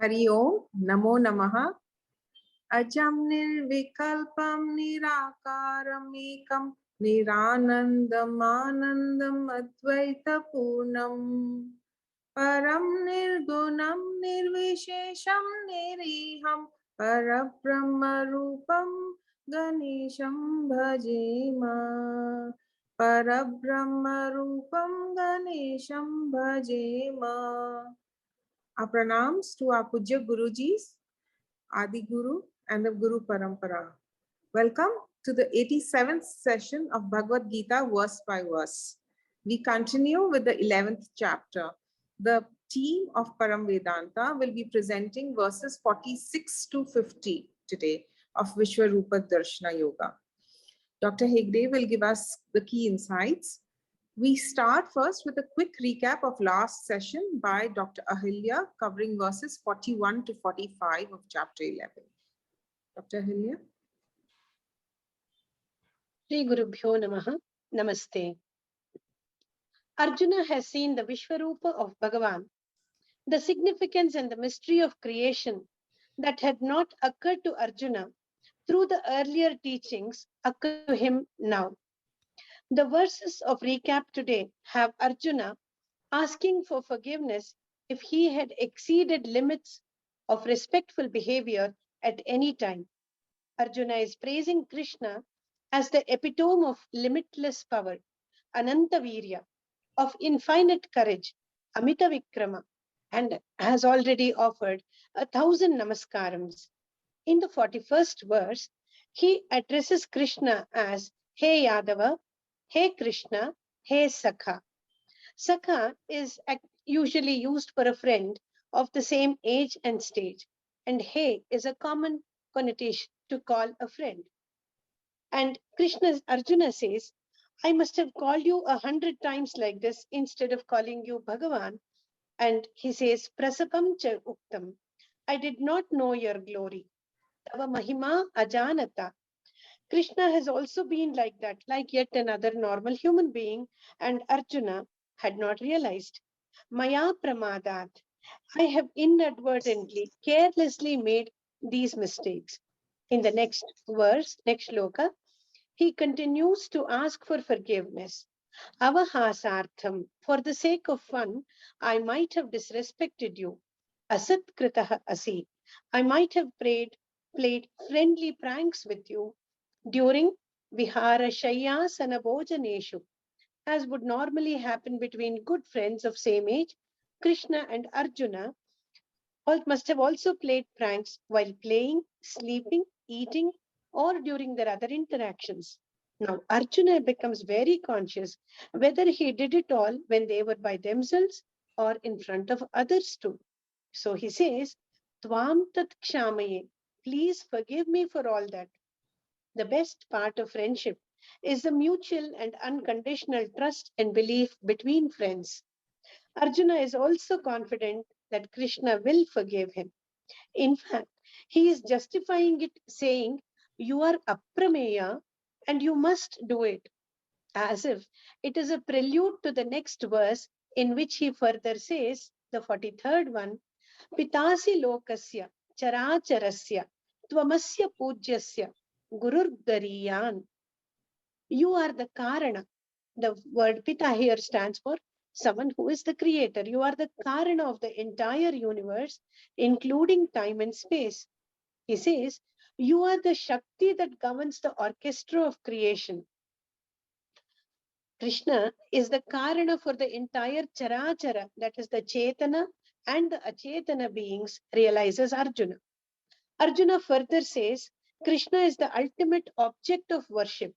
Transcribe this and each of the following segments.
Hari Om, Namo Namaha. Ajam nirvikalpam nirakaram ekam niranandam anandam advaita purnam param nirgunam nirvishesham niriham parabrahma rupam ganesham bhajema parabrahma rupam ganesham bhajema. Our pranams to our Pujya Gurujis, Adi Guru and the Guru Parampara. Welcome to the 87th session of Bhagavad Gita verse by verse. We continue with the 11th chapter. The team of Param Vedanta will be presenting verses 46 to 50 today of Vishvarupa Darshana Yoga. Dr. Hegde will give us the key insights. We start first with a quick recap of last session by Dr. Ahilya, covering verses 41 to 45 of chapter 11. Dr. Ahilya. Sri Gurubhyo Namaha. Namaste. Arjuna has seen the Vishvarupa of Bhagavan, the significance and the mystery of creation that had not occurred to Arjuna through the earlier teachings occur to him now. The verses of recap today have Arjuna asking for forgiveness if he had exceeded limits of respectful behavior at any time. Arjuna is praising Krishna as the epitome of limitless power, Ananta Virya, of infinite courage, Amita Vikrama, and has already offered 1,000 namaskarams. In the 41st verse, he addresses Krishna as Hey Yadava, Hey Krishna, Hey Sakha. Sakha is usually used for a friend of the same age and stage, and Hey is a common connotation to call a friend. And Arjuna says, I must have called you 100 times like this instead of calling you Bhagavan. And he says, Prasapam cha uktam. I did not know your glory. Tava mahima ajanata. Krishna has also been like that, like yet another normal human being, and Arjuna had not realized. Maya pramadat. I have inadvertently, carelessly made these mistakes. In the next verse, next shloka, he continues to ask for forgiveness. Avahasartham, for the sake of fun, I might have disrespected you. Asat kritaha asi, I might have played friendly pranks with you during vihara shayyasana bhojaneshu, as would normally happen between good friends of same age. Krishna and Arjuna must have also played pranks while playing, sleeping, eating, or during their other interactions. Now, Arjuna becomes very conscious whether he did it all when they were by themselves or in front of others too. So he says, Tvam tat kshamaye, please forgive me for all that. The best part of friendship is the mutual and unconditional trust and belief between friends. Arjuna is also confident that Krishna will forgive him. In fact, he is justifying it, saying, You are aprameya and you must do it, as if it is a prelude to the next verse, in which he further says, the 43rd one, Pitasi lokasya characharasya tvamasya pujyasya gururgariyan. You are the karana. The word Pita here stands for someone who is the creator. You are the karana of the entire universe, including time and space. He says, you are the Shakti that governs the orchestra of creation. Krishna is the karana for the entire charachara, that is the Chetana and the Achetana beings, realizes Arjuna. Arjuna further says, Krishna is the ultimate object of worship.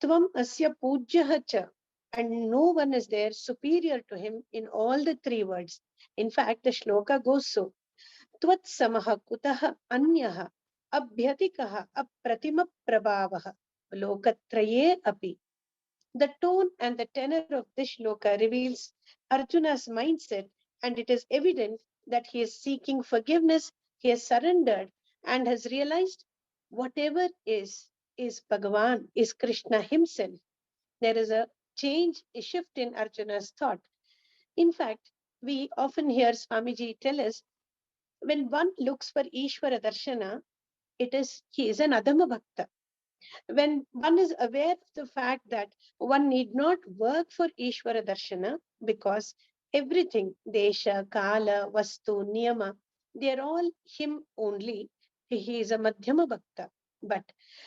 Tvam asya pujyaha cha, and no one is there superior to him in all the three words. In fact, the shloka goes so. Tvat samaha kutaha anyaha abhyatikaha apratima prabhavaha lokatraye api. The tone and the tenor of this shloka reveals Arjuna's mindset, and it is evident that he is seeking forgiveness, he has surrendered, and has realized whatever is Bhagavan, is Krishna himself. There is a change, a shift in Arjuna's thought. In fact, we often hear Swamiji tell us When one looks for Ishvara Darshana, he is an Adama Bhakta. When one is aware of the fact that one need not work for Ishvara Darshana because everything, Desha, Kala, Vastu, Niyama, they are all him only, he is a Madhyama Bhakta. But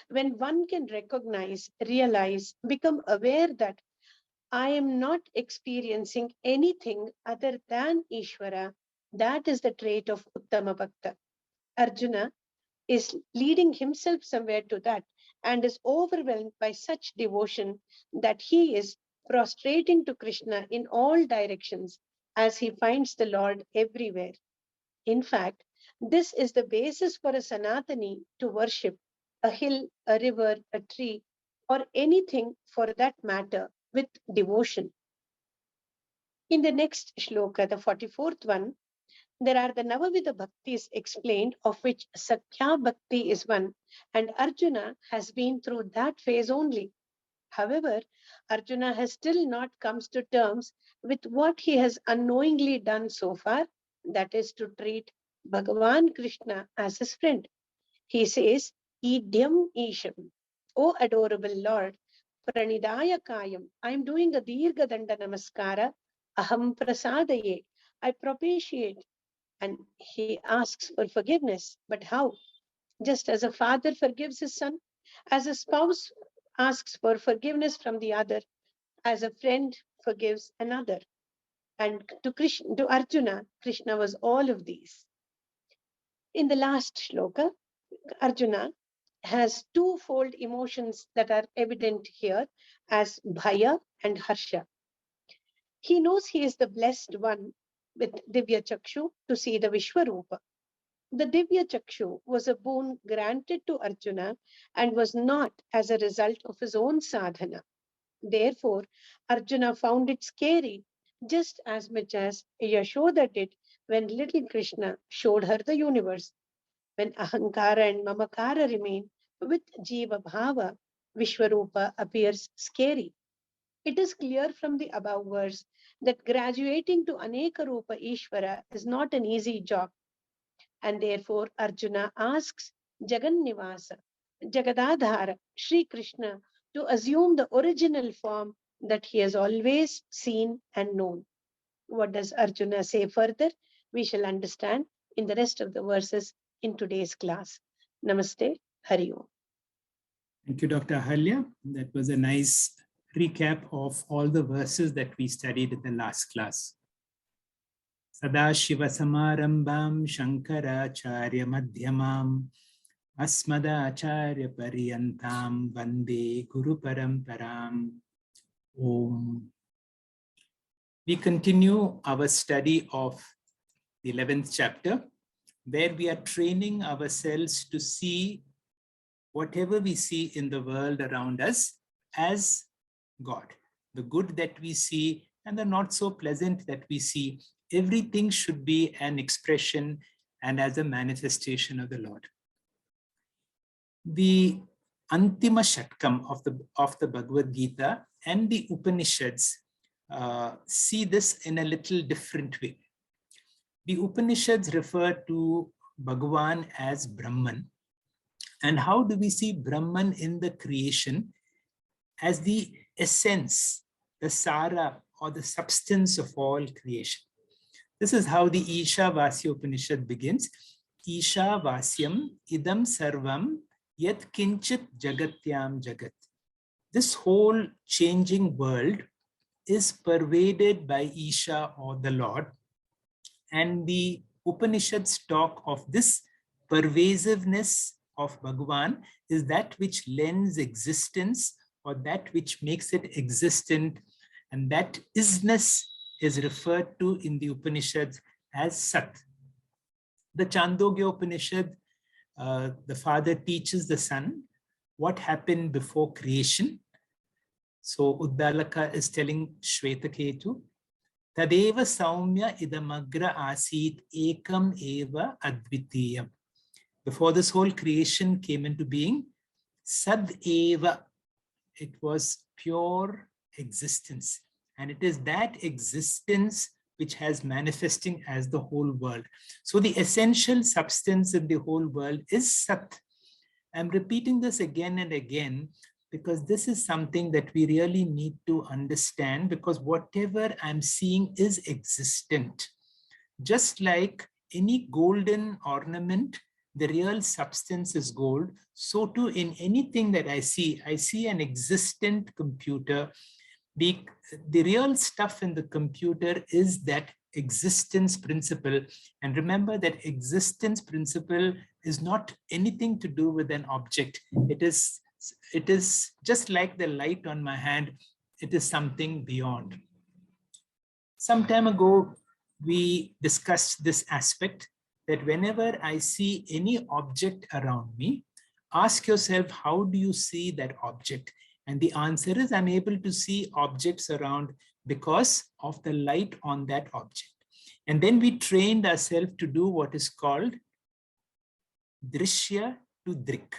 when one can recognize, realize, become aware that I am not experiencing anything other than Ishvara, that is the trait of Uttama Bhakta. Arjuna is leading himself somewhere to that and is overwhelmed by such devotion that he is prostrating to Krishna in all directions as he finds the Lord everywhere. In fact, this is the basis for a Sanatani to worship a hill, a river, a tree, or anything for that matter with devotion. In the next shloka, the 44th one, there are the Navavida Bhaktis explained, of which Sakhya Bhakti is one, and Arjuna has been through that phase only. However, Arjuna has still not come to terms with what he has unknowingly done so far, that is to treat Bhagavan Krishna as his friend. He says, Idyam Isham, O adorable Lord, Pranidaya Kayam, I am doing a Dirga Danda Namaskara, Aham Prasadaye, I propitiate, and he asks for forgiveness. But how? Just as a father forgives his son, as a spouse asks for forgiveness from the other, as a friend forgives another. And to Arjuna, Krishna was all of these. In the last shloka, Arjuna has twofold emotions that are evident here as Bhaya and Harsha. He knows he is the blessed one with Divya Chakshu to see the Vishvarupa. The Divya Chakshu was a boon granted to Arjuna and was not as a result of his own sadhana. Therefore, Arjuna found it scary just as much as Yashoda did when little Krishna showed her the universe. When Ahankara and Mamakara remain with Jiva Bhava, Vishvarupa appears scary. It is clear from the above verse that graduating to Aneka Rupa Ishvara is not an easy job. And therefore, Arjuna asks Jagannivasa, Jagadadhara, Sri Krishna, to assume the original form that he has always seen and known. What does Arjuna say further? We shall understand in the rest of the verses in today's class. Namaste, Hari Om. Thank you, Dr. Ahalya. That was a nice recap of all the verses that we studied in the last class. Sadashiva Samarambam Shankaracharya Madhyamam Asmadacharya Pariyantam Vande Guru Paramparam. Om. We continue our study of the 11th chapter, where we are training ourselves to see whatever we see in the world around us as God. The good that we see and the not so pleasant that we see, everything should be an expression and as a manifestation of the Lord. The Antima Shatkam of the Bhagavad Gita and the Upanishads see this in a little different way. The Upanishads refer to Bhagavan as Brahman. And how do we see Brahman in the creation? As the essence, the Sara, or the substance of all creation. This is how the Isha Vasya Upanishad begins. Isha Vasyam idam sarvam yat kinchit jagatyam jagat. This whole changing world is pervaded by Isha, or the Lord. And the Upanishads talk of this pervasiveness of Bhagavan is that which lends existence, or that which makes it existent, and that isness is referred to in the Upanishads as Sat. The Chandogya Upanishad, the father teaches the son what happened before creation. So Uddalaka is telling Shvetaketu, Tadeva Saumya idamagra asit ekam eva advitiyam. Before this whole creation came into being, Sad eva, it was pure existence. And it is that existence which has manifesting as the whole world. So the essential substance in the whole world is Sat. I'm repeating this again and again because this is something that we really need to understand, because whatever I'm seeing is existent. Just like any golden ornament, the real substance is gold. So too in anything that I see an existent computer. The real stuff in the computer is that existence principle. And remember that existence principle is not anything to do with an object. It is just like the light on my hand. It is something beyond. Some time ago, we discussed this aspect, that whenever I see any object around me, ask yourself, how do you see that object? And the answer is, I'm able to see objects around because of the light on that object. And then we trained ourselves to do what is called drishya to drik,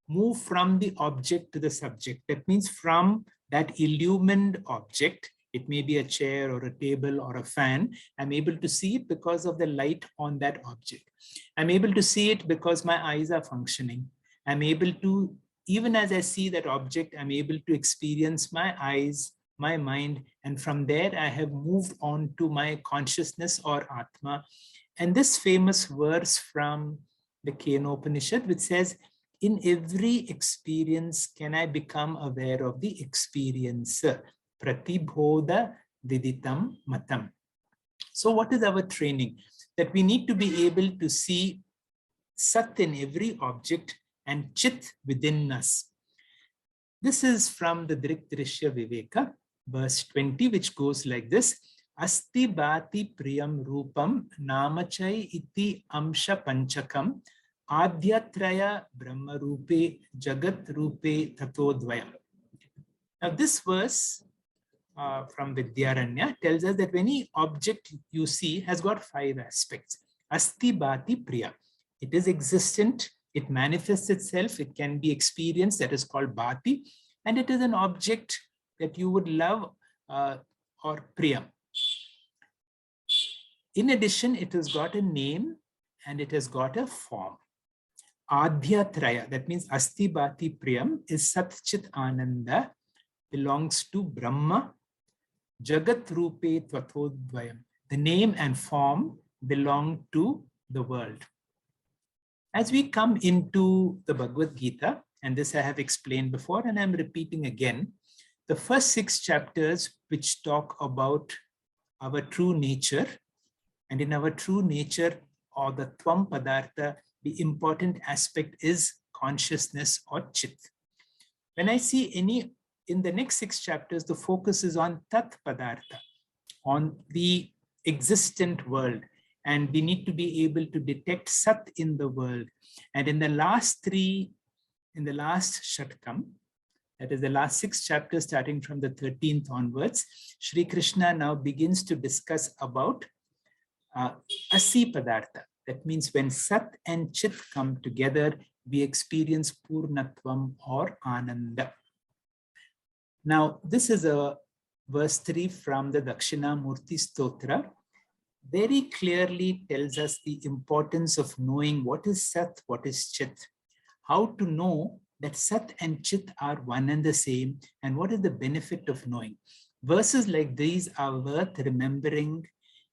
move from the object to the subject. That means from that illumined object, it may be a chair or a table or a fan, I'm able to see it because of the light on that object. I'm able to see it because my eyes are functioning. I'm able to, even as I see that object, I'm able to experience my eyes, my mind, and from there I have moved on to my consciousness or Atma. And this famous verse from the Kenopanishad, which says, in every experience can I become aware of the experiencer. Pratibodha viditam matam. So what is our training? That we need to be able to see Sat in every object and Chit within us. This is from the Drik Drishya Viveka, verse 20, which goes like this. Asti bhati priyam rupam namachai iti amsha panchakam adhyatraya brahma rupe jagat rupe tatodvaya. Now this verse from Vidyaranya tells us that any object you see has got 5 aspects. Asti bhati priya. It is existent. It manifests itself. It can be experienced. That is called bhati. And it is an object that you would love or priya. In addition, it has got a name and it has got a form. Adhyatraya, that means Asti Bhati Priyam, is Sat Chit Ananda, belongs to Brahma. Jagat Rupe Tvatodvayam. The name and form belong to the world. As we come into the Bhagavad Gita, and this I have explained before and I'm repeating again, the first 6 chapters which talk about our true nature, and in our true nature or the Tvam Padartha, the important aspect is consciousness or Chit. When I see in the next 6 chapters, the focus is on Tat Padartha, on the existent world. And we need to be able to detect Sat in the world. And in the last Shatkam, that is the last 6 chapters starting from the 13th onwards, Sri Krishna now begins to discuss about Asi Padartha. That means when Sat and Chit come together, we experience Purnatvam or Ananda. Now, this is a verse 3 from the Dakshinamurti Stotra. Very clearly tells us the importance of knowing what is Sat, what is Chit, how to know that Sat and Chit are one and the same, and what is the benefit of knowing. Verses like these are worth remembering,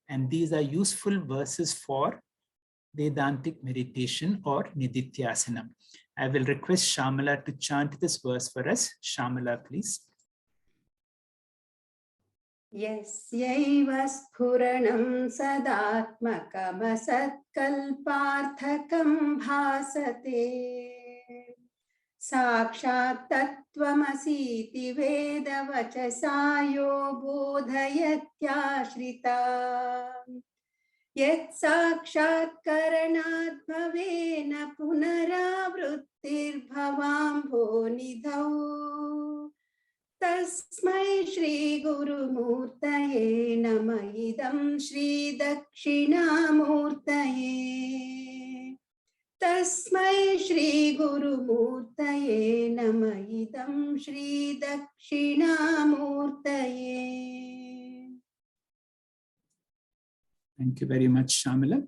and these are useful verses for Vedantic meditation or Nidityasanam. I will request Shamala to chant this verse for us. Shamala, please. Yasyaiva sphuranam sadatmakamasatkalparthakam bhasate sakshat tattvamasiti vedavachasayo bodhayatyashrita yat sakshat karanat bhavena punaravrittir bhavambho nidhau Tasmai Shri Guru Murtaye Nama Idam Shri Dakshinamurtaye Tasmai Shri Guru Murtaye Nama Idam Shri Dakshinamurtaye. Thank you very much, Shamila.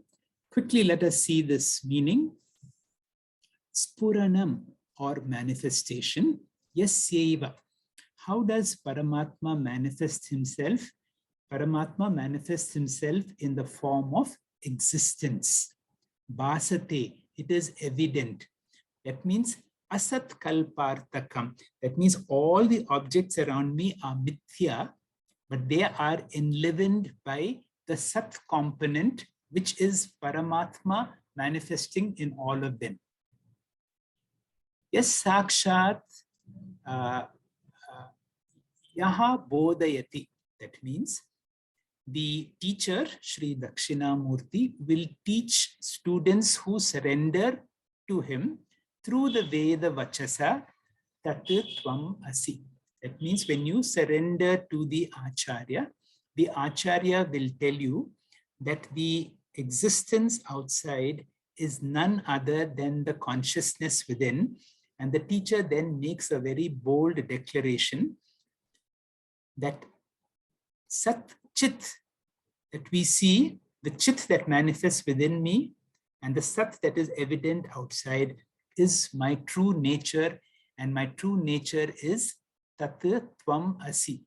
Quickly, let us see this meaning. Spuranam, or manifestation. Yasyeva. How does Paramatma manifest himself? Paramatma manifests himself in the form of existence. Bhasate, it is evident. That means asat kalpartakam. That means all the objects around me are mithya, but they are enlivened by the sat component, which is Paramatma manifesting in all of them. Yes, sakshat yaha bodhayati. That means the teacher, Sri Dakshinamurti, will teach students who surrender to him through the Veda Vachasa Tat Tvam Asi. That means when you surrender to the Acharya will tell you that the existence outside is none other than the consciousness within. And the teacher then makes a very bold declaration that Sat Chit, that we see, the Chit that manifests within me and the Sat that is evident outside is my true nature, and my true nature is Tat Tvam Asi.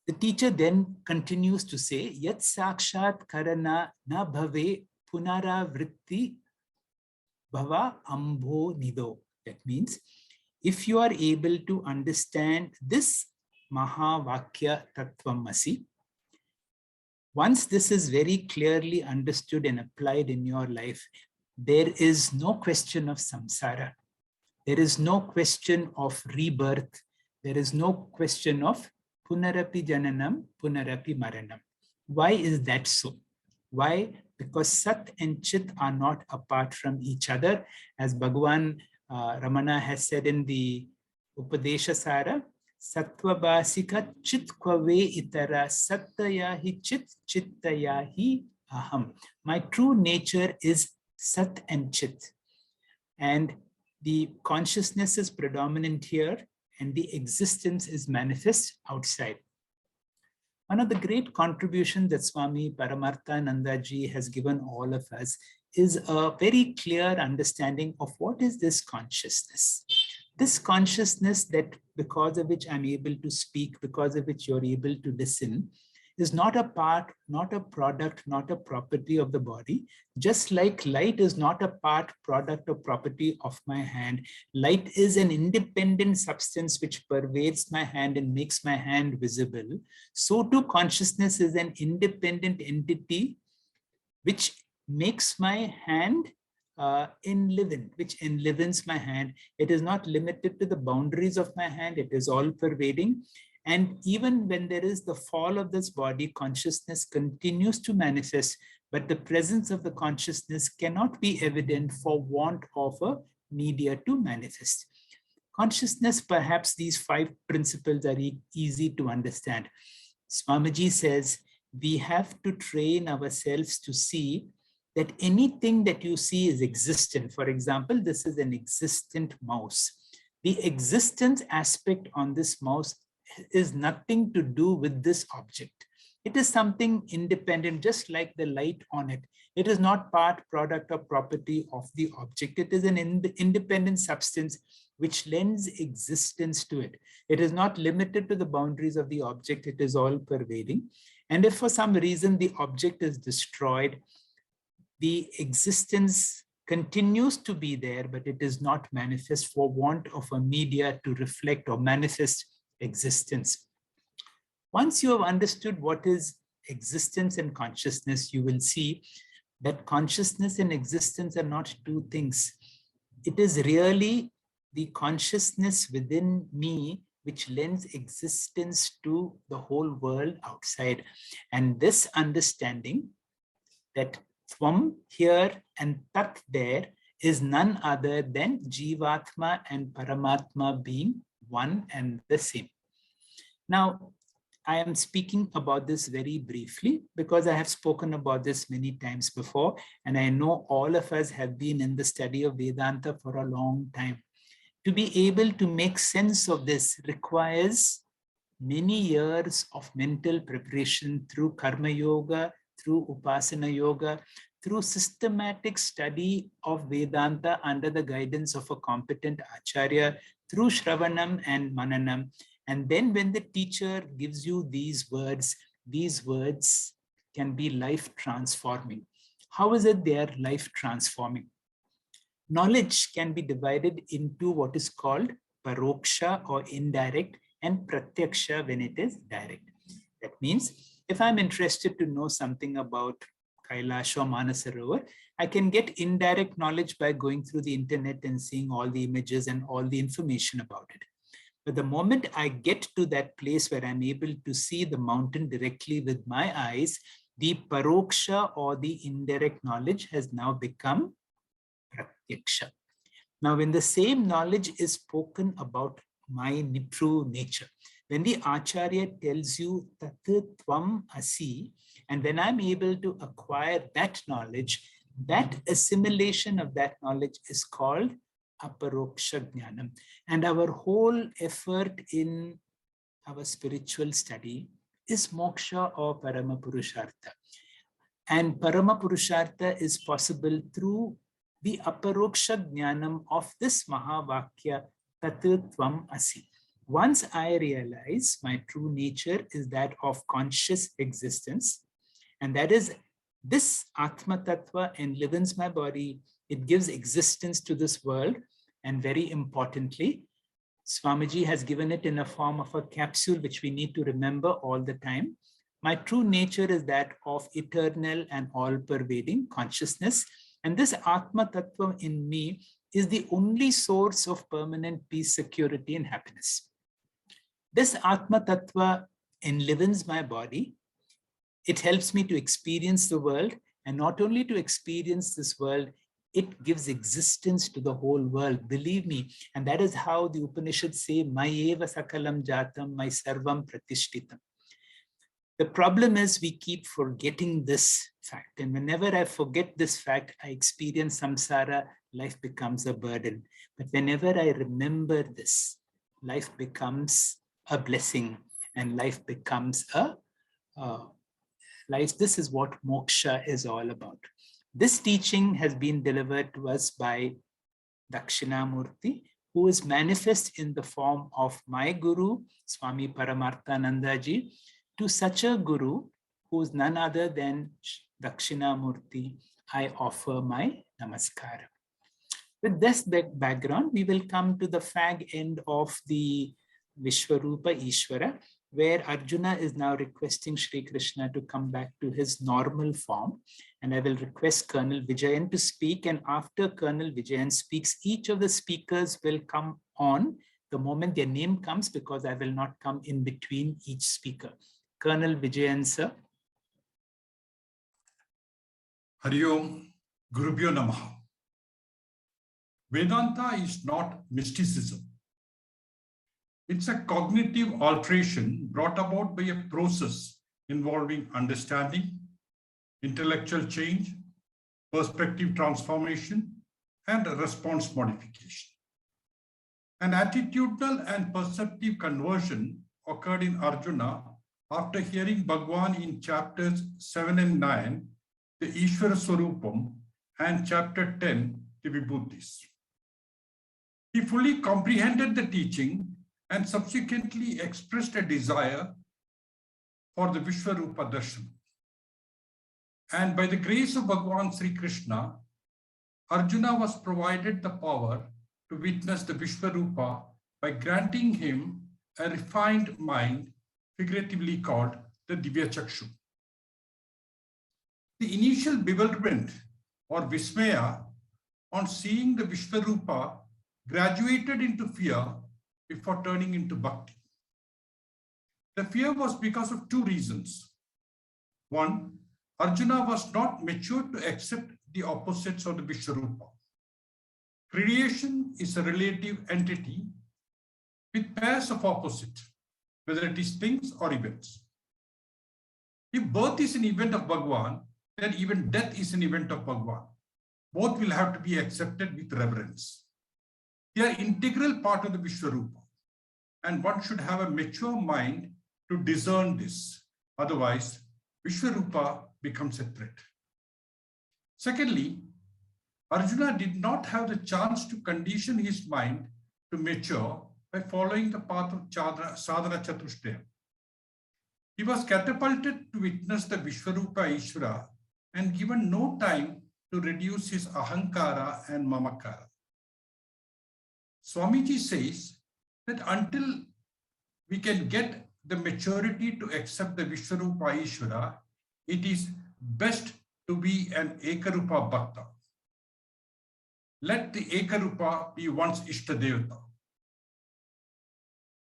The teacher then continues to say, Yat Sakshat Karana Na Bhave Punaravritti Bhava Ambho Nido. That means, if you are able to understand this Mahavakya Tattvamasi, once this is very clearly understood and applied in your life, there is no question of samsara. There is no question of rebirth. There is no question of punarapi jananam, punarapi maranam. Why is that so? Why? Because Sat and Chit are not apart from each other. As Bhagavan Ramana has said in the Upadesha Sara, Sattvabhasika Chit Kvave Itara Sattayahi Chit Chittayahi Aham. My true nature is Sat and Chit. And the consciousness is predominant here and the existence is manifest outside. One of the great contributions that Swami Paramarthananda Ji has given all of us is a very clear understanding of what is this consciousness. This consciousness that because of which I'm able to speak, because of which you're able to listen, is not a part, not a product, not a property of the body. Just like light is not a part, product, or property of my hand. Light is an independent substance which pervades my hand and makes my hand visible. So too consciousness is an independent entity which makes my hand enlivened, which enlivens my hand. It is not limited to the boundaries of my hand. It is all pervading. And even when there is the fall of this body, consciousness continues to manifest, but the presence of the consciousness cannot be evident for want of a media to manifest. Consciousness, perhaps these 5 principles are easy to understand. Swamiji says, we have to train ourselves to see that anything that you see is existent. For example, this is an existent mouse. The existence aspect on this mouse is nothing to do with this object. It is something independent, just like the light on it. It is not part, product, or property of the object. It is an independent substance which lends existence to it. It is not limited to the boundaries of the object. It is all pervading. And if for some reason the object is destroyed, the existence continues to be there, but it is not manifest for want of a media to reflect or manifest existence. Once you have understood what is existence and consciousness, you will see that consciousness and existence are not 2 things. It is really the consciousness within me which lends existence to the whole world outside. And this understanding that Tvam here and Tat there is none other than Jivatma and Paramatma being one and the same. Now, I am speaking about this very briefly because I have spoken about this many times before, and I know all of us have been in the study of Vedanta for a long time. To be able to make sense of this requires many years of mental preparation through karma yoga, through upasana yoga, through systematic study of Vedanta under the guidance of a competent acharya, through Shravanam and Mananam. And then when the teacher gives you these words can be life transforming. How is it they are life transforming? Knowledge can be divided into what is called paroksha or indirect and pratyaksha when it is direct. That means if I'm interested to know something about Kailash or Manasarovar, I can get indirect knowledge by going through the internet and seeing all the images and all the information about it. But the moment I get to that place where I'm able to see the mountain directly with my eyes, the paroksha or the indirect knowledge has now become pratyaksha. Now, when the same knowledge is spoken about my true nature, when the acharya tells you tat tvam asi, and when I'm able to acquire that knowledge, that assimilation of that knowledge is called aparoksha jnanam. And our whole effort in our spiritual study is moksha or parama purushartha. And parama purushartha is possible through the aparoksha jnanam of this mahavakya tat tvam asi. Once I realize my true nature is that of conscious existence, and that is this Atma Tattva enlivens my body, it gives existence to this world, and very importantly, Swamiji has given it in a form of a capsule which we need to remember all the time. My true nature is that of eternal and all-pervading consciousness, and this Atma Tattva in me is the only source of permanent peace, security, and happiness. This Atma Tattva enlivens my body. It helps me to experience the world, and not only to experience this world, it gives existence to the whole world, believe me. And that is how the Upanishads say, Mayeva sakalam jatam, my sarvam pratishtitam. The problem is we keep forgetting this fact. And whenever I forget this fact, I experience samsara, life becomes a burden. But whenever I remember this, life becomes a blessing and life becomes a life. This is what moksha is all about. This teaching has been delivered to us by Dakshinamurti, who is manifest in the form of my guru, Swami Paramarthanandaji, to such a guru who is none other than Dakshinamurti. I offer my namaskara. With this background, we will come to the fag end of the Vishvarupa Ishvara, where Arjuna is now requesting Sri Krishna to come back to his normal form. And I will request Colonel Vijayan to speak. And after Colonel Vijayan speaks, each of the speakers will come on the moment their name comes, because I will not come in between each speaker. Colonel Vijayan, sir. Hari Om, Gurubhyo Namaha. Vedanta is not mysticism. It's a cognitive alteration brought about by a process involving understanding, intellectual change, perspective transformation, and response modification. An attitudinal and perceptive conversion occurred in Arjuna after hearing Bhagwan in chapters 7 and 9, the Vishvarupam, and chapter 10, the Vibhutis. He fully comprehended the teaching and subsequently expressed a desire for the Vishvarupa darshanam. And by the grace of Bhagwan Sri Krishna, Arjuna was provided the power to witness the Vishvarupa by granting him a refined mind, figuratively called the Divya Chakshu. The initial bewilderment or Vismaya on seeing the Vishvarupa graduated into fear before turning into bhakti. The fear was because of two reasons. One, Arjuna was not mature to accept the opposites of the Vishvarupa. Creation is a relative entity with pairs of opposites, whether it is things or events. If birth is an event of Bhagwan, then even death is an event of Bhagwan. Both will have to be accepted with reverence. They are integral part of the Vishvarupa, and one should have a mature mind to discern this. Otherwise, Vishvarupa becomes a threat. Secondly, Arjuna did not have the chance to condition his mind to mature by following the path of sadhana chatushtaya. He was catapulted to witness the Vishvarupa Ishvara and given no time to reduce his ahankara and mamakara. Swamiji says that until we can get the maturity to accept the Vishvarupa Ishvara, it is best to be an Ekarupa Bhakta. Let the Ekarupa be one's Ishtadevata.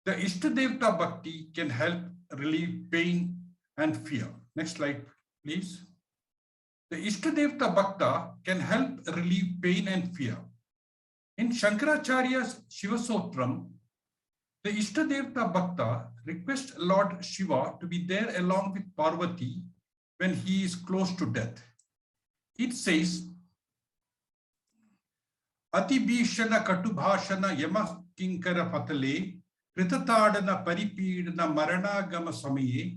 The Ishtadevata Bhakti can help relieve pain and fear. Next slide, please. The Ishtadevata Bhakta can help relieve pain and fear. In Shankaracharya's Shivasotram, the Ishtadevata Bhakta requests Lord Shiva to be there along with Parvati when he is close to death. It says, Ati Bhishana Katubhashana Yama Kinkara Patale Kritatadana Paripidana Maranagama Samaye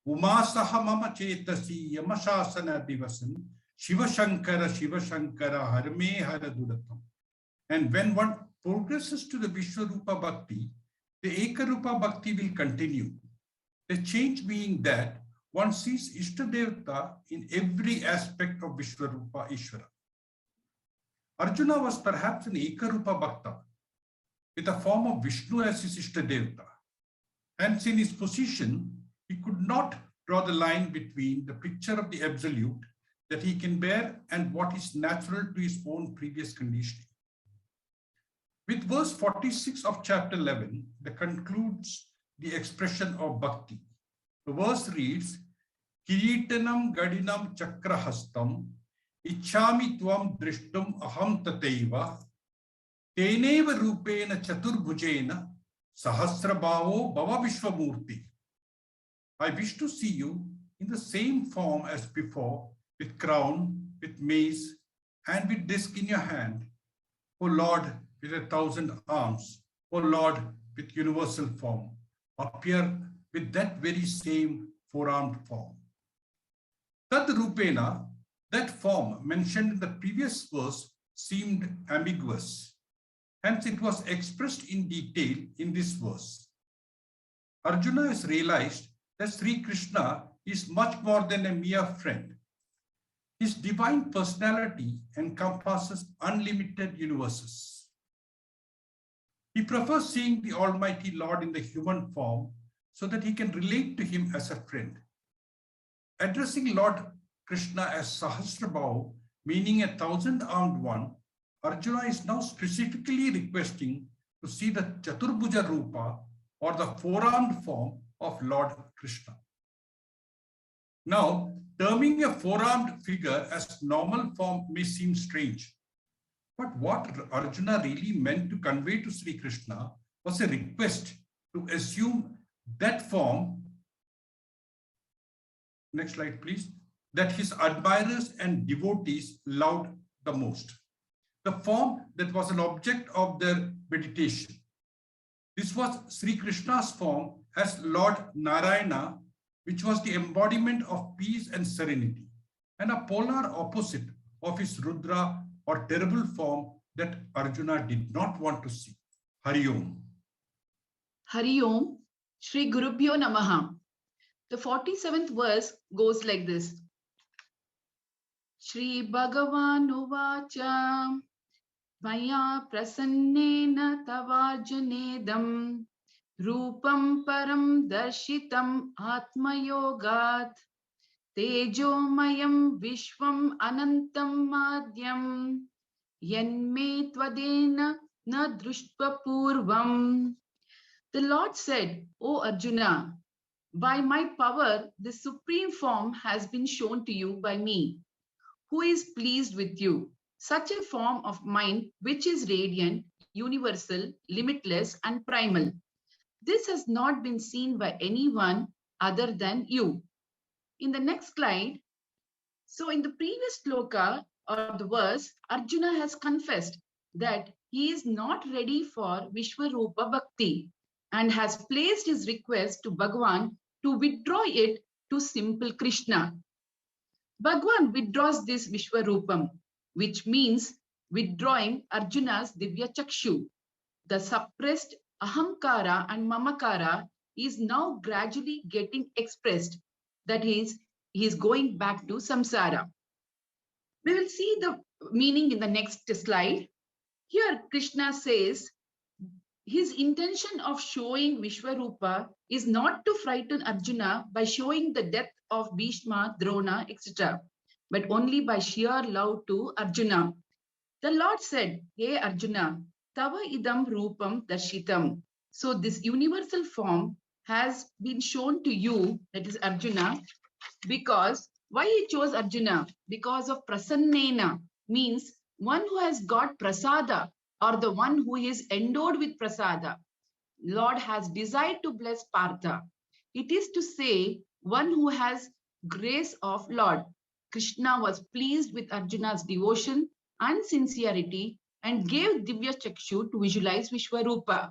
Umasaha Mama Chetasi Yamashasana Divasan Shiva Shankara Harme Haraduratam. And when one progresses to the Vishvarupa Bhakti, the Ekarupa Bhakti will continue. The change being that one sees Ishtadevata in every aspect of Vishvarupa Ishvara. Arjuna was perhaps an Ekarupa Bhakta with a form of Vishnu as his Ishtadevata. Hence, in his position, he could not draw the line between the picture of the Absolute that he can bear and what is natural to his own previous conditioning. With verse 46 of chapter 11, that concludes the expression of Bhakti. The verse reads, Kiritanam Gadinam Chakrahastam Ichami Tvam Drishtum Aham Tateva Teneva Rupena Chaturbhujena Sahasrabhavo Bhava Vishwamurti. I wish to see you in the same form as before, with crown, with mace, and with disc in your hand, O Lord, with 1,000 arms, O Lord, with universal form, appear with that very same four-armed form. Tad Rupena, that form mentioned in the previous verse, seemed ambiguous. Hence, it was expressed in detail in this verse. Arjuna has realized that Sri Krishna is much more than a mere friend. His divine personality encompasses unlimited universes. He prefers seeing the Almighty Lord in the human form so that he can relate to him as a friend. Addressing Lord Krishna as Sahasrabhava, meaning 1,000-armed one, Arjuna is now specifically requesting to see the Chaturbhuja Rupa or the four-armed form of Lord Krishna. Now, terming a four-armed figure as normal form may seem strange, but what Arjuna really meant to convey to Sri Krishna was a request to assume that form, next slide please, that his admirers and devotees loved the most. The form that was an object of their meditation. This was Sri Krishna's form as Lord Narayana, which was the embodiment of peace and serenity, and a polar opposite of his Rudra or terrible form that Arjuna did not want to see. Hari Om. Hari Om, Shri Gurubhyo Namaha. The 47th verse goes like this. Shri Bhagavan Uvacha Maya Prasannena Tavarjanedam Rupam Param Darshitam Atma Yogat Tejomayam Vishvam Anantam Madhyam Yanme Tvadena Na Drushpa Purvam. The Lord said, O Arjuna, by my power, the supreme form has been shown to you by me, who is pleased with you. Such a form of mind which is radiant, universal, limitless, and primal. This has not been seen by anyone other than you. In the next slide, so in the previous sloka or the verse, Arjuna has confessed that he is not ready for Vishvarupa Bhakti and has placed his request to Bhagavan to withdraw it to simple Krishna. Bhagwan withdraws this Vishvarupam, which means withdrawing Arjuna's Divya Chakshu. The suppressed Ahamkara and Mamakara is now gradually getting expressed. That is, he is going back to samsara. We will see the meaning in the next slide. Here, Krishna says, his intention of showing Vishvarupa is not to frighten Arjuna by showing the death of Bhishma, Drona, etc., but only by sheer love to Arjuna. The Lord said, "Hey Arjuna, tava idam rupam darshitam." So this universal form has been shown to you, that is Arjuna, because why he chose Arjuna? Because of prasannena, means one who has got prasada, or the one who is endowed with prasada. Lord has desired to bless Partha. It is to say, one who has grace of Lord. Krishna was pleased with Arjuna's devotion and sincerity and gave Divya Chakshu to visualize Vishvarupa.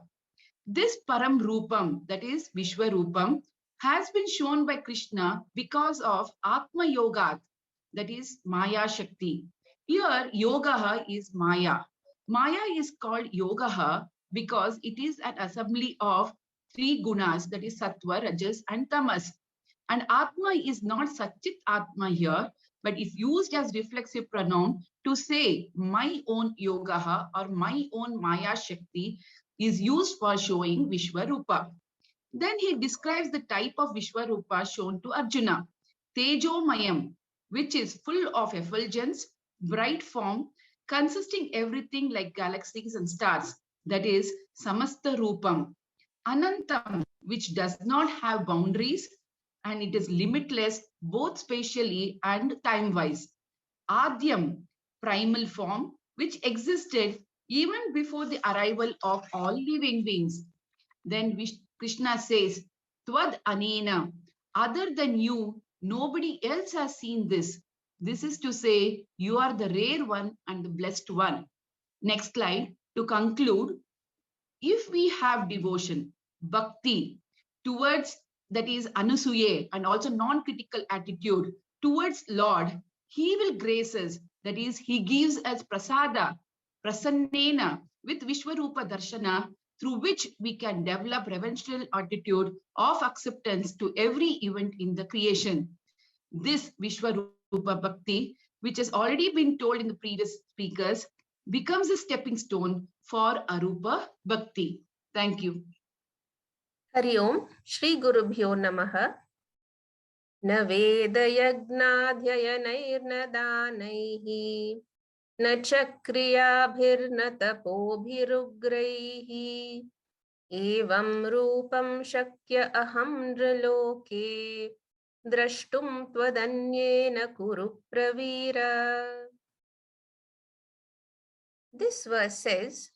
This Param Rupam, that is Vishvarupam, has been shown by Krishna because of Atma Yoga, that is Maya Shakti. Here, Yogaha is Maya. Maya is called Yogaha because it is an assembly of three gunas, that is Sattva, Rajas, and Tamas. And Atma is not Satchit Atma here, but if used as reflexive pronoun to say my own Yogaha or my own Maya Shakti is used for showing Vishvarupa. Then he describes the type of Vishvarupa shown to Arjuna. Tejomayam, which is full of effulgence, bright form, consisting everything like galaxies and stars. That is Samasta Rupam. Anantam, which does not have boundaries, and it is limitless both spatially and time-wise. Adyam, primal form, which existed even before the arrival of all living beings. Then Krishna says, Tvad Anena, other than you, nobody else has seen this. This is to say, you are the rare one and the blessed one. Next slide. To conclude, if we have devotion, bhakti, towards, that is anusuye, and also non-critical attitude towards Lord, he will grace us, that is, he gives us prasada, prasannena, with Vishvarupa darshana, through which we can develop reverential attitude of acceptance to every event in the creation. This Vishvarupa Bhakti, which has already been told in the previous speakers, becomes a stepping stone for Arupa Bhakti. Thank you. Hari Om, Shri Gurubhyo Namaha. Na Veda Yagnadhyayanairna Danaihi, Na Chakriyabhirna Tapobhirugraihi, Evam Rupam Shakya Aham Nraloke, Drashtum Twadanyena Kuru Pravira. This verse says,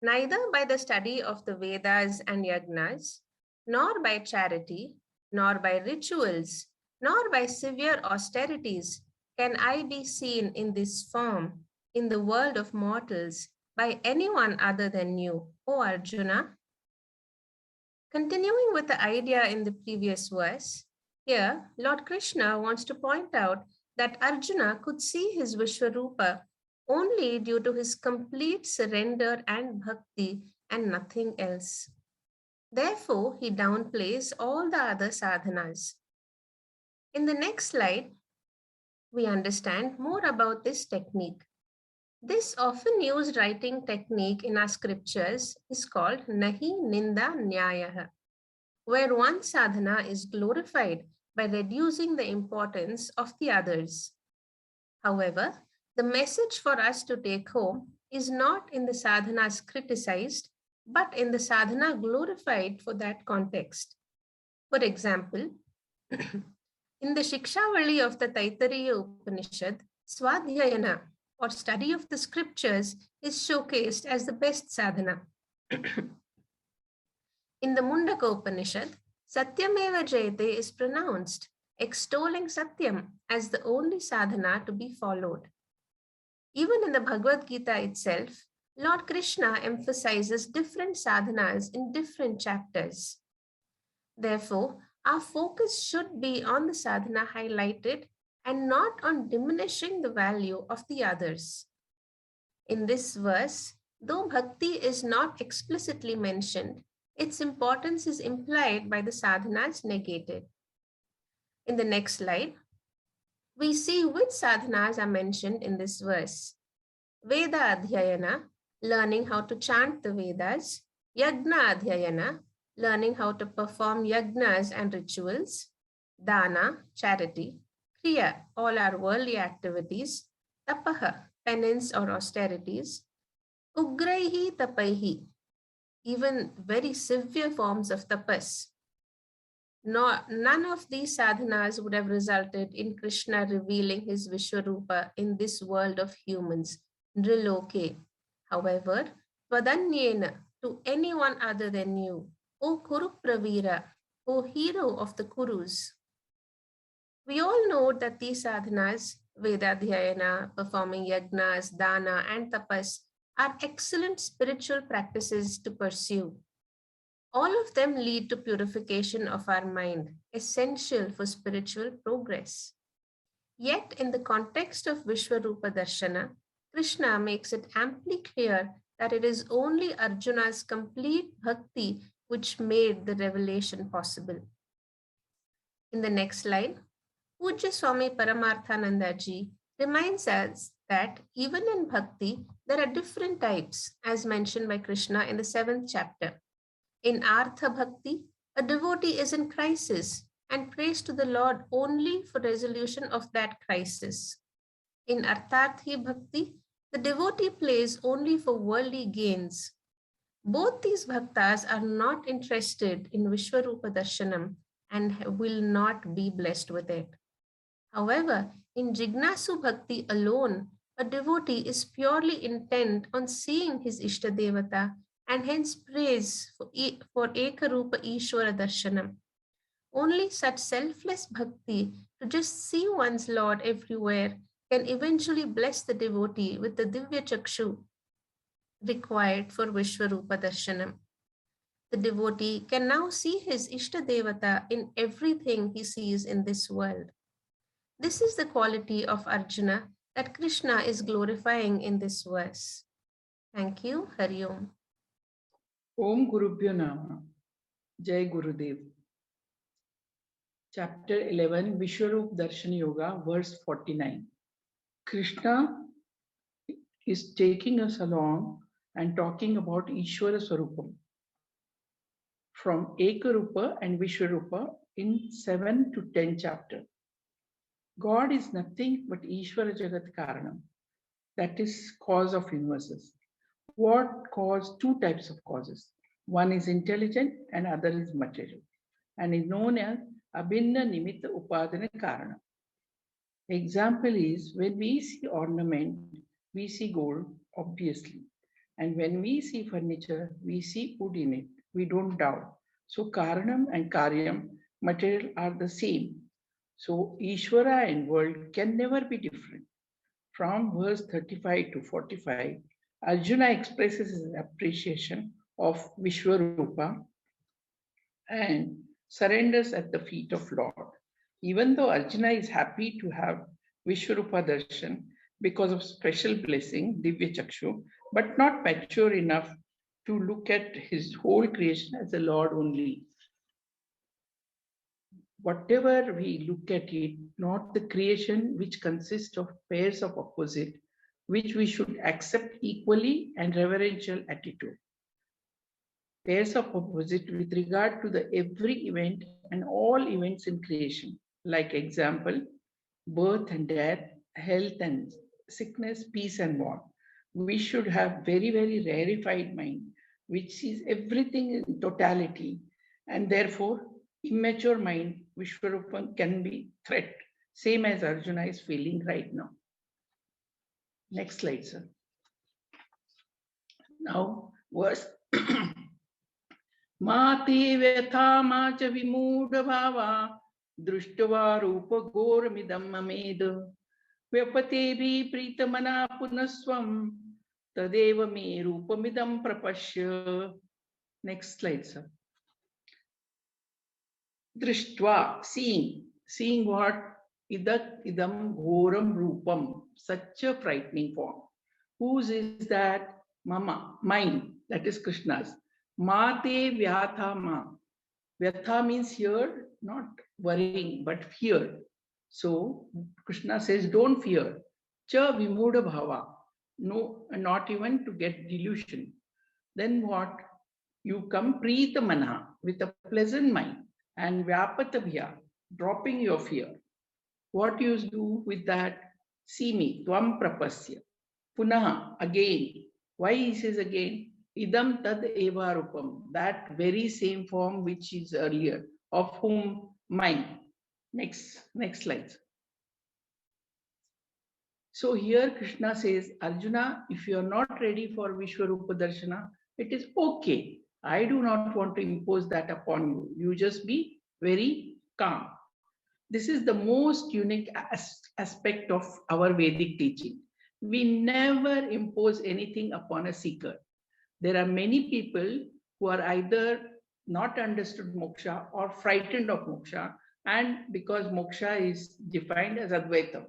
neither by the study of the Vedas and yajnas, nor by charity, nor by rituals, nor by severe austerities can I be seen in this form in the world of mortals by anyone other than you, O Arjuna. Continuing with the idea in the previous verse, here Lord Krishna wants to point out that Arjuna could see his Vishvarupa only due to his complete surrender and bhakti and nothing else. Therefore, he downplays all the other sadhanas. In the next slide, we understand more about this technique. This often used writing technique in our scriptures is called Nahi Ninda Nyayaha, where one sadhana is glorified by reducing the importance of the others. However, the message for us to take home is not in the sadhanas criticized, but in the sadhana glorified for that context. For example, in the Shikshavali of the Taittiriya Upanishad, Swadhyayana, or study of the scriptures, is showcased as the best sadhana. In the Mundaka Upanishad, Satyameva Jayate is pronounced, extolling Satyam as the only sadhana to be followed. Even in the Bhagavad Gita itself, Lord Krishna emphasizes different sadhanas in different chapters. Therefore, our focus should be on the sadhana highlighted and not on diminishing the value of the others. In this verse, though bhakti is not explicitly mentioned, its importance is implied by the sadhanas negated. In the next slide, we see which sadhanas are mentioned in this verse. Veda Adhyayana, learning how to chant the Vedas. Yajna Adhyayana, learning how to perform yajnas and rituals. Dana, charity. Kriya, all our worldly activities. Tapaha, penance or austerities. Ugraihi tapaihi, even very severe forms of tapas. None of these sadhanas would have resulted in Krishna revealing his Vishvarupa in this world of humans, Nriloke. However, Tvadanyena, to anyone other than you, O Kuru Pravira, O hero of the Kurus. We all know that these sadhanas, Vedadhyayana, performing yajnas, dana, and tapas, are excellent spiritual practices to pursue. All of them lead to purification of our mind, essential for spiritual progress. Yet, in the context of Vishvarupa Darshana, Krishna makes it amply clear that it is only Arjuna's complete bhakti which made the revelation possible. In the next slide, Pujya Swami Paramarthanandaji reminds us that even in bhakti, there are different types, as mentioned by Krishna in the 7th chapter. In Artha Bhakti, a devotee is in crisis and prays to the Lord only for resolution of that crisis. In Artharthi Bhakti, the devotee plays only for worldly gains. Both these bhaktas are not interested in Vishvarupa Darshanam and will not be blessed with it. However, in Jignasu Bhakti alone, a devotee is purely intent on seeing his Ishtadevata and hence prays for Ekarupa Ishwara Darshanam. Only such selfless bhakti to just see one's Lord everywhere can eventually bless the devotee with the Divya Chakshu required for Vishvarupa Darshanam. The devotee can now see his Ishtadevata in everything he sees in this world. This is the quality of Arjuna that Krishna is glorifying in this verse. Thank you. Hari Om. Om Gurubhyo Nama. Jai Gurudev. Chapter 11, Vishwarup Darshan Yoga, verse 49. Krishna is taking us along and talking about Ishwara Swarupam from Ekarupa and Vishvarupa in 7 to 10 chapter. God is nothing but Ishwara Jagat Karanam, that is cause of universes. What cause? Two types of causes. One is intelligent and other is material, and is known as Abhinna Nimitta Upadana Karana. Example is when we see ornament, we see gold, obviously. And when we see furniture, we see wood in it. We don't doubt. So Karanam and Karyam, material, are the same. So Ishvara and world can never be different. From verse 35 to 45, Arjuna expresses his appreciation of Vishvarupa and surrenders at the feet of Lord. Even though Arjuna is happy to have Vishvarupa darshan because of special blessing, Divya Chakshu, but not mature enough to look at his whole creation as a Lord only. Whatever we look at it, not the creation which consists of pairs of opposite, which we should accept equally and reverential attitude. Pairs of opposite with regard to the every event and all events in creation, like example, birth and death, health and sickness, peace and war. We should have very, very rarefied mind, which sees everything in totality, and therefore immature mind, Vishvarupa, can be threat, same as Arjuna is feeling right now. Next slide, sir. Now, verse Mati Vyatha Macha Vimudha Bhava Drushtava Rupa Goramidam Mamed Vyapatevi Pritamana Punaswam Tadeva Me Rupamidam Prapashya. Next slide, sir. Drishtva, seeing what? Idam ghoram rupam, such a frightening form. Whose is that? Mama, mine, that is Krishna's. Mate vyatha ma. Vyatha means here, not worrying, but fear. So Krishna says, don't fear. Cha vimuda bhava. No, not even to get delusion. Then what? You come prita mana, with a pleasant mind, and vyapatavya, dropping your fear. What you do with that? See me, tvam prapasya. Punaha, again. Why he says again? Idam tad eva rupam, that very same form which is earlier, of whom mine. Next slide. So here Krishna says, Arjuna, if you are not ready for Vishvarupa darshana, it is okay. I do not want to impose that upon you. You just be very calm. This is the most unique aspect of our Vedic teaching. We never impose anything upon a seeker. There are many people who are either not understood moksha or frightened of moksha, and because moksha is defined as Advaitam.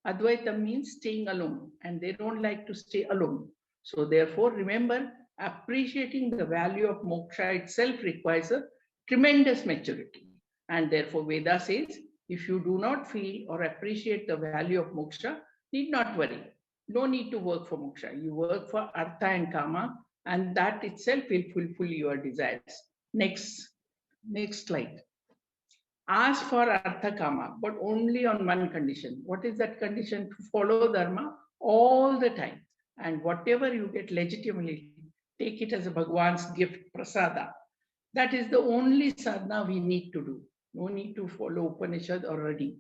Advaitam means staying alone, and they don't like to stay alone. So therefore, remember, appreciating the value of moksha itself requires a tremendous maturity. And therefore, Veda says, if you do not feel or appreciate the value of moksha, need not worry. No need to work for moksha. You work for artha and kama, and that itself will fulfill your desires. Next slide. Ask for artha kama, but only on one condition. What is that condition? To follow dharma all the time. And whatever you get legitimately, take it as a Bhagwan's gift, prasada. That is the only sadhana we need to do. No need to follow Upanishad or Radi.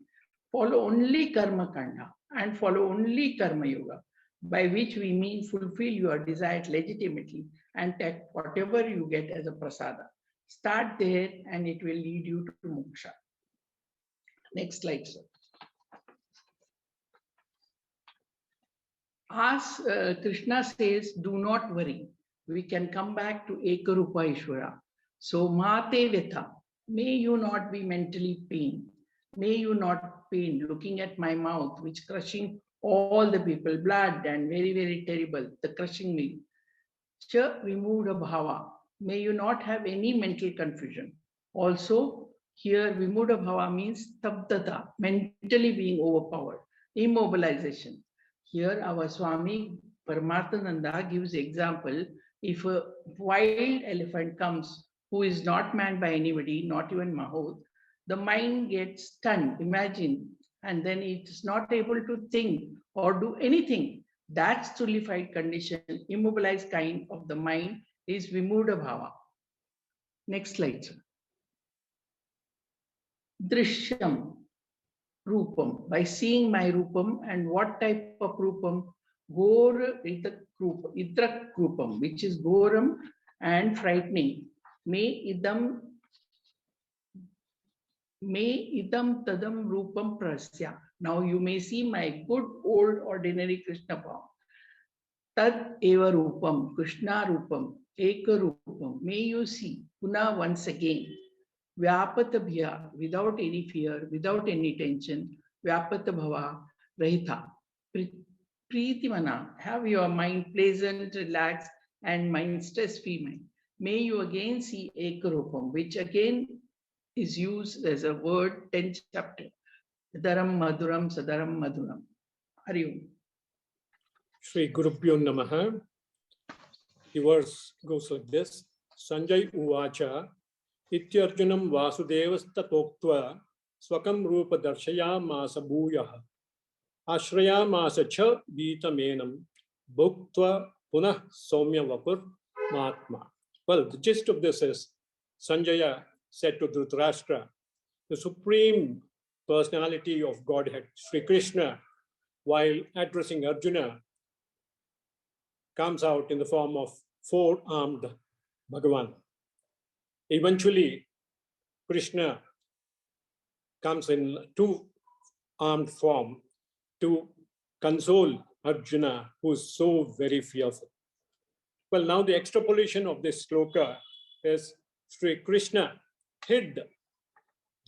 Follow only karma kanda and follow only karma yoga, by which we mean fulfill your desires legitimately and take whatever you get as a prasada. Start there and it will lead you to moksha. Next slide, sir. As Krishna says, do not worry. We can come back to Ekarupa Ishvara. So, Mate Vitha, may you not be mentally pained. May you not pain looking at my mouth, which crushing all the people, blood and very, very terrible, the crushing me. Cha Vimuda Bhava, may you not have any mental confusion. Also, here Vimuda Bhava means tabdata, mentally being overpowered, immobilization. Here our Swami Paramarthananda gives example, if a wild elephant comes who is not manned by anybody, not even Mahout, the mind gets stunned, imagine, and then it is not able to think or do anything. That stultified condition, immobilized kind of the mind is Vimuda Bhava. Next slide, sir. Drishyam, Rupam, by seeing my Rupam, and what type of Rupam? Gor Idrak Rupam, which is Goram and frightening. May idam tadam Rupam prasya. Now you may see my good old ordinary Krishna form. Tad eva Rupam, Krishna Rupam, Eka Rupam. May you see Puna once again. Vyapata bhya, without any fear, without any tension. Vyapata bhava, rahita. Pritimana, have your mind pleasant, relaxed, and mind stress-free mind. May you again see Ekarupam, which again is used as a word, 10th chapter. Sadaram Maduram, Sadaram Maduram. Harium. Sri Gurubhyo Namaha. The verse goes like this. Sanjay Uvacha Ityarjunam Vasudevastatoktva Swakam Rupa Darshaya Masa Bhuyaha Ashraya Masa Cha Vitamenam Bhuktva Punah Somya Vapur Mahatma. Well, the gist of this is Sanjaya said to Dhritarashtra, the supreme personality of Godhead, Sri Krishna, while addressing Arjuna, comes out in the form of four-armed Bhagavan. Eventually, Krishna comes in two-armed form to console Arjuna, who is so very fearful. Well, now the extrapolation of this sloka is Sri Krishna hid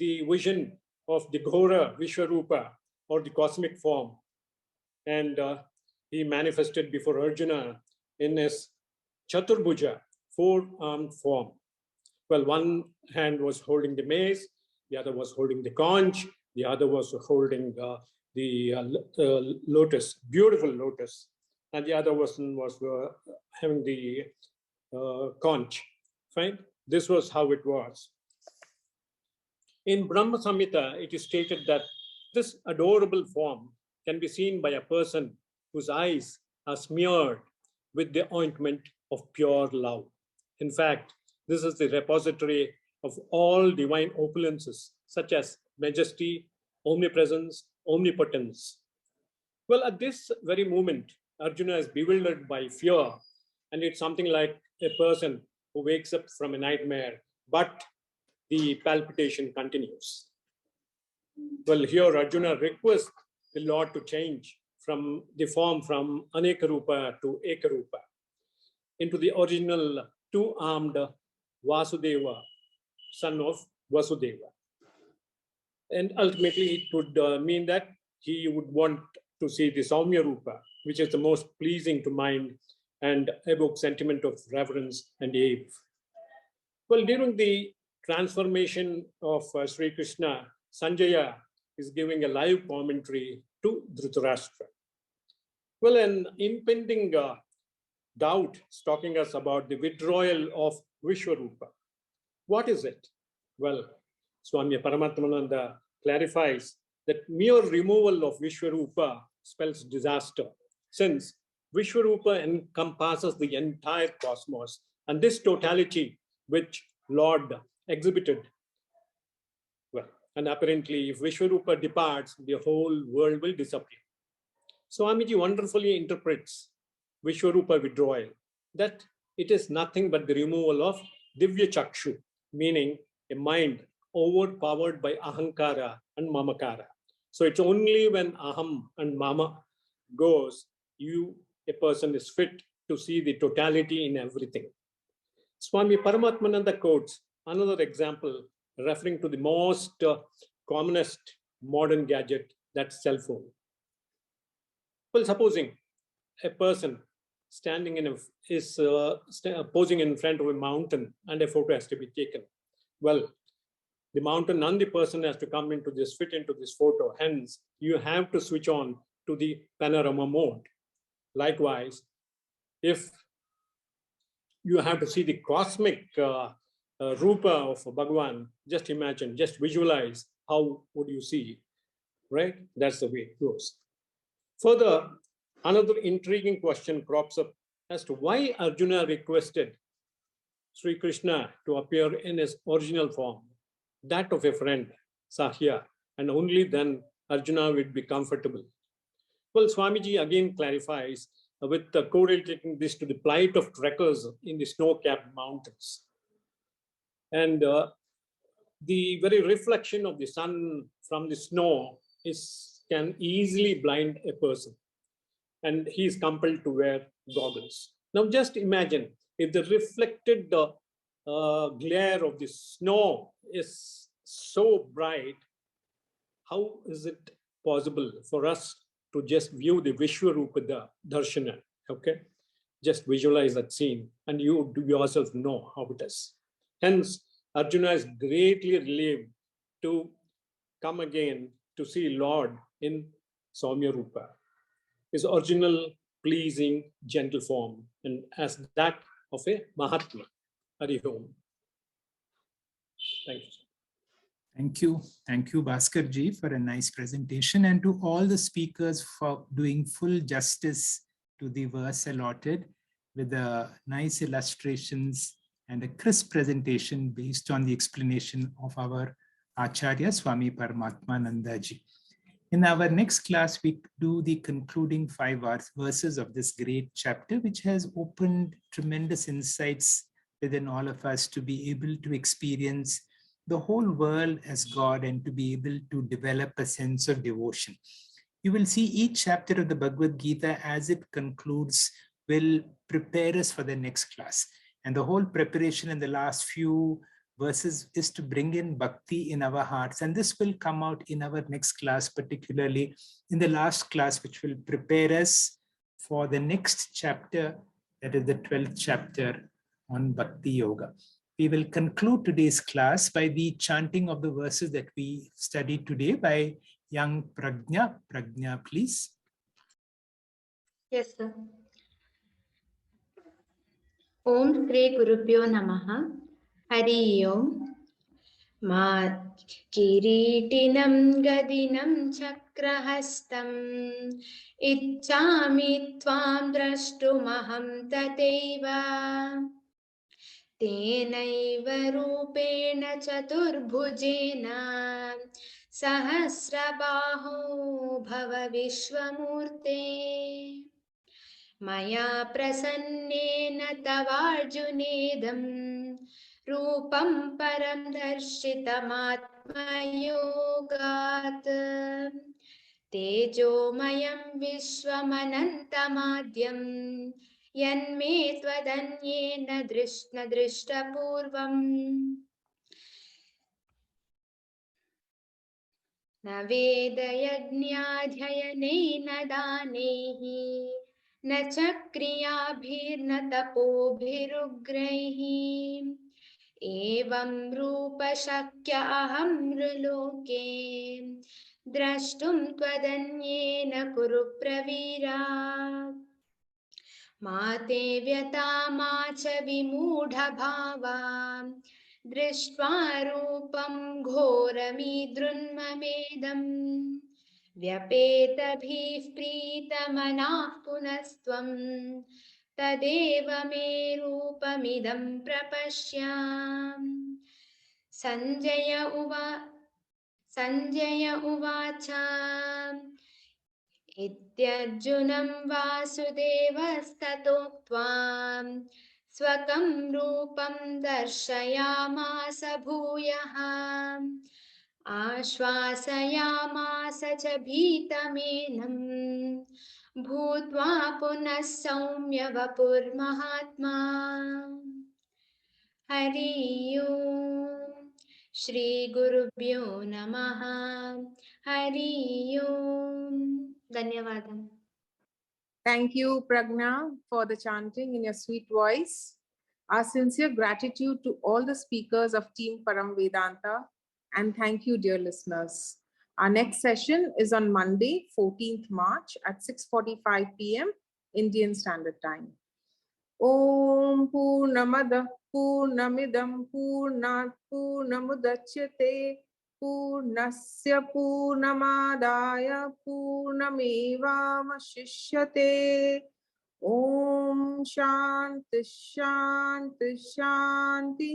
the vision of the Ghora Vishvarupa, or the cosmic form. And he manifested before Arjuna in his Chaturbhuja, four-armed form. Well, one hand was holding the mace, the other was holding the conch, the other was holding the lotus, beautiful lotus, and the other person was having the conch. Fine. This was how it was. In Brahma Samhita, it is stated that this adorable form can be seen by a person whose eyes are smeared with the ointment of pure love. In fact, this is the repository of all divine opulences, such as majesty, omnipresence, omnipotence. Well, at this very moment, Arjuna is bewildered by fear, and it's something like a person who wakes up from a nightmare, but the palpitation continues. Well, here Arjuna requests the Lord to change from the form from Anekarupa to Ekarupa into the original two-armed Vasudeva, son of Vasudeva. And ultimately, it would mean that he would want to see the Saumya Rupa, which is the most pleasing to mind and evoke sentiment of reverence and awe. Well, during the transformation of Sri Krishna, Sanjaya is giving a live commentary to Dhritarashtra. Well, an impending doubt is talking us about the withdrawal of Vishvarupa. What is it? Well, Swami Paramatmananda clarifies that mere removal of Vishvarupa spells disaster, since Vishvarupa encompasses the entire cosmos, and this totality which Lord exhibited, well, and apparently if Vishvarupa departs, the whole world will disappear. Swamiji wonderfully interprets Vishvarupa withdrawal, that it is nothing but the removal of Divya Chakshu, meaning a mind overpowered by Ahankara and Mamakara. So it's only when Aham and Mama goes, a person is fit to see the totality in everything. Swami Paramatmananda quotes another example referring to the most commonest modern gadget, that's cell phone. Well, supposing a person standing posing in front of a mountain and a photo has to be taken. Well, the mountain and the person has to come into this, fit into this photo. Hence, you have to switch on to the panorama mode. Likewise, if you have to see the cosmic Rupa of Bhagavan, just imagine, just visualize how would you see, right? That's the way it goes. Further, another intriguing question crops up as to why Arjuna requested Sri Krishna to appear in his original form, that of a friend, Sahya, and only then Arjuna would be comfortable. Well, Swamiji again clarifies with correlating this to the plight of trekkers in the snow-capped mountains. And the very reflection of the sun from the snow can easily blind a person, and he is compelled to wear goggles. Now just imagine if the reflected glare of the snow is so bright, how is it possible for us to just view the Vishvarupa darshanam? Okay, just visualize that scene and you yourself know how it is. Hence, Arjuna is greatly relieved to come again to see Lord in Saumya Rupa, his original, pleasing, gentle form, and as that of a Mahatma. Hari Om. Thank you. Thank you. Thank you, Bhaskar ji, for a nice presentation, and to all the speakers for doing full justice to the verse allotted with the nice illustrations and a crisp presentation based on the explanation of our Acharya Swami Paramatmananda ji. In our next class, we do the concluding 5 verses of this great chapter, which has opened tremendous insights within all of us to be able to experience the whole world as God and to be able to develop a sense of devotion. You will see each chapter of the Bhagavad Gita as it concludes will prepare us for the next class. And the whole preparation in the last few verses is to bring in bhakti in our hearts. And this will come out in our next class, particularly in the last class, which will prepare us for the next chapter, that is the 12th chapter on Bhakti Yoga. We will conclude today's class by the chanting of the verses that we studied today by young Prajna. Prajna, please. Yes, sir. Om Shri Gurubhyo Namaha. Hari Om. Ma Kiritinam Gadinam Chakrahastam Ichchami Tvam Drashtumaham Tateva Tenaiva Rupena Chaturbhujena Sahasrabaho Bhava Vishwamurte Maya Prasannena Tavarjunedam Rupam Param Darshitamatmayogat Tejomayam Vishwamanantamadyam Yanme Tvadanyena Drishtapurvam न वेदयज्ञाध्ययनेन दानैः न च क्रियाभिर्न तपोभिरुग्रैः एवं रूपशक्य अहं नृलोके द्रष्टुं त्वदन्येन कुरु प्रवीरा मा ते व्यथा मा च विमूढभावा दृष्ट्वा रूपं घोरमीदृन्ममेदम् व्यपेतभिः प्रीतमनाः पुनस्त्वं तदेव मे रूपमिदं प्रपश्य सञ्जय उवाच इत्यर्जुनं वासुदेवस्ततोक्त्वा स्वकं रूपं दर्शयामास भूयः आश्वासयामास च भीतमेनं भूत्वा पुनः सौम्य वपुर्महात्मा हरि ओम् श्री गुरुभ्यो नमः हरि ओम् धन्यवादः. Thank you, Pragna, for the chanting in your sweet voice. Our sincere gratitude to all the speakers of Team Param Vedanta, and thank you, dear listeners. Our next session is on Monday, 14th March at 6:45 p.m. Indian Standard Time. Om Purnamada Purnamidam Purnat Purnamudachyate Purnasya Purnamadaya Purnamevavashishyate. Om Shanti Shanti Shanti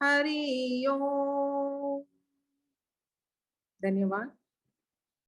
Hari Om. Dhanyavad.